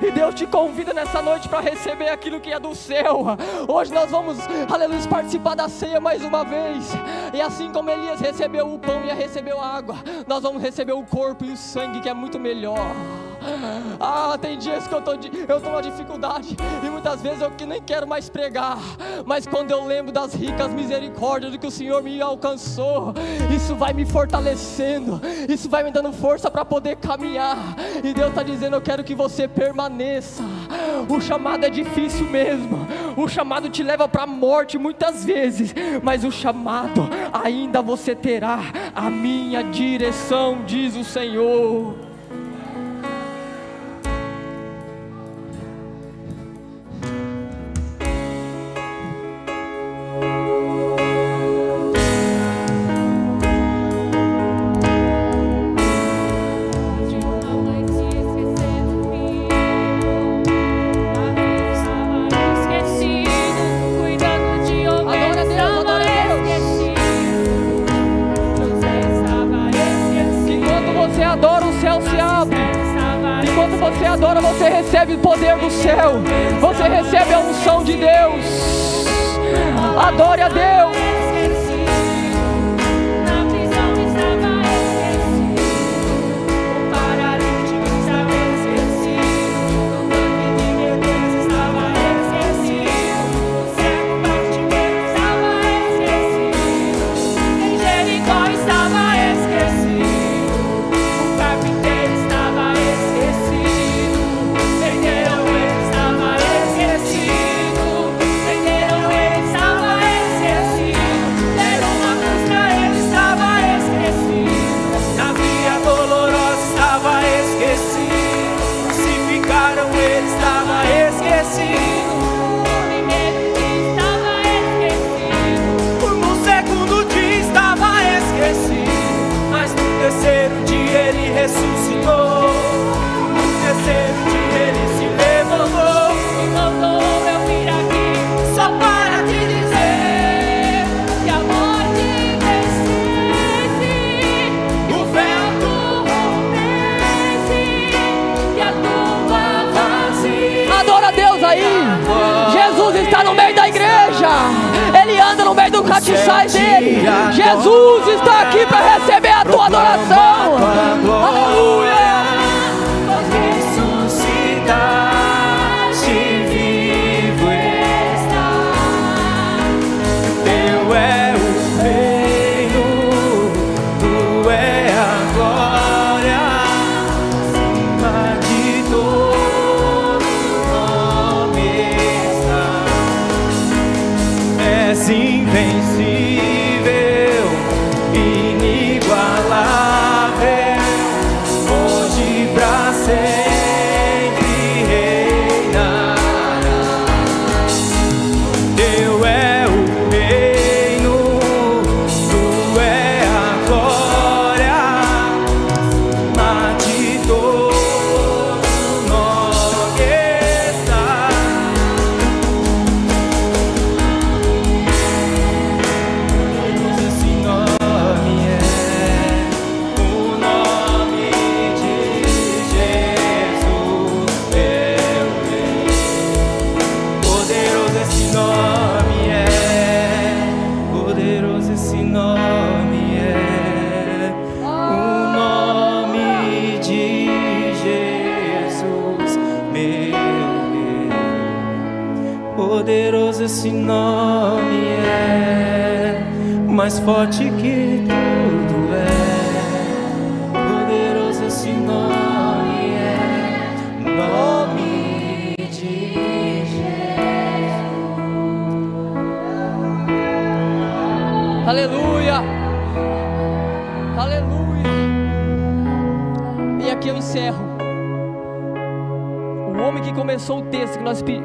E Deus te convida nessa noite para receber aquilo que é do céu. Hoje nós vamos, aleluia, participar da ceia mais uma vez. E assim como Elias recebeu o pão e recebeu a água, nós vamos receber o corpo e o sangue, que é muito melhor. Tem dias que eu tô numa dificuldade, e muitas vezes eu que nem quero mais pregar, mas quando eu lembro das ricas misericórdias do que o Senhor me alcançou, isso vai me fortalecendo, isso vai me dando força para poder caminhar. E Deus está dizendo, eu quero que você permaneça. O chamado é difícil mesmo, o chamado te leva para a morte muitas vezes, mas o chamado ainda você terá a minha direção, diz o Senhor. Você adora, você recebe o poder do céu, você recebe a unção de Deus. Adore a Deus. mente sai dele. Jesus está aqui para receber a tua adoração. Aleluia. Poderoso esse nome é, mais forte que tudo é. Poderoso esse nome é, nome de Jesus. Aleluia. Aleluia. E aqui eu encerro. O homem que começou o texto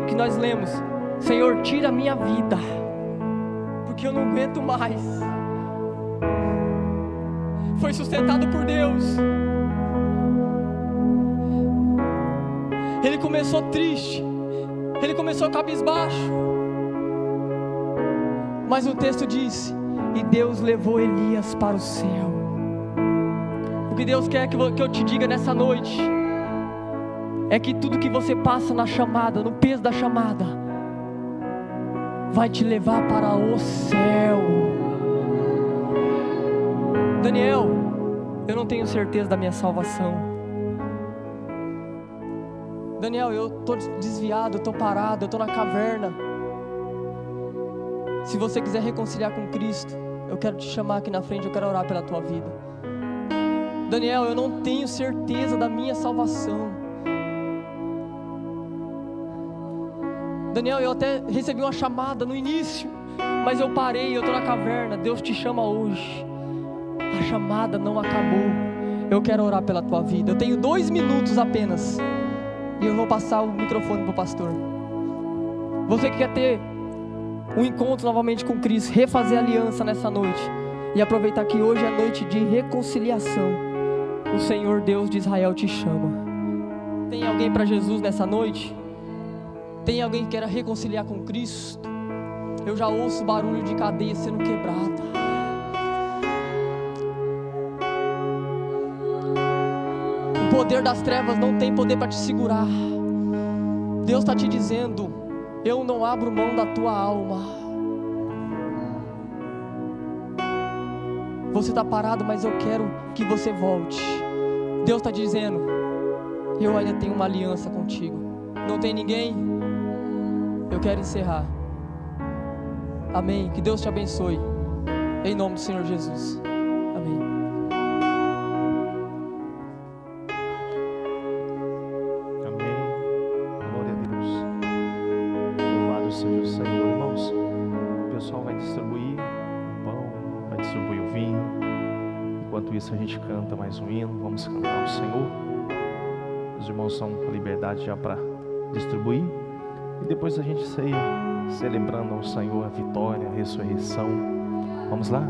que nós lemos: Senhor, tira a minha vida, porque eu não aguento mais. Foi sustentado por Deus. Ele começou triste, ele começou cabisbaixo, mas o texto diz: e Deus levou Elias para o céu. O que Deus quer que eu te diga nessa noite é que tudo que você passa na chamada, no peso da chamada, vai te levar para o céu. Daniel, eu não tenho certeza da minha salvação. Daniel, eu estou desviado, eu estou parado, eu estou na caverna. Se você quiser reconciliar com Cristo, eu quero te chamar aqui na frente, eu quero orar pela tua vida. Daniel, eu não tenho certeza da minha salvação. Daniel, eu até recebi uma chamada no início, mas eu parei, eu estou na caverna. Deus te chama hoje. A chamada não acabou. Eu quero orar pela tua vida. Eu tenho 2 minutos apenas, e eu vou passar o microfone para o pastor. Você que quer ter um encontro novamente com Cristo, refazer aliança nessa noite, e aproveitar que hoje é noite de reconciliação, o Senhor Deus de Israel te chama. Tem alguém para Jesus nessa noite? Tem alguém que queira reconciliar com Cristo? Eu já ouço barulho de cadeia sendo quebrada. O poder das trevas não tem poder para te segurar. Deus está te dizendo: eu não abro mão da tua alma. Você está parado, mas eu quero que você volte. Deus está dizendo: eu ainda tenho uma aliança contigo. Não tem ninguém? Eu quero encerrar. Amém. Que Deus te abençoe. Em nome do Senhor Jesus. Amém. Amém. Glória a Deus. Louvado seja o Senhor, irmãos. O pessoal vai distribuir o pão, vai distribuir o vinho. Enquanto isso a gente canta mais um hino. Vamos cantar ao Senhor. Os irmãos estão com liberdade já para distribuir. E depois a gente ceia, celebrando ao Senhor a vitória, a ressurreição. Vamos lá?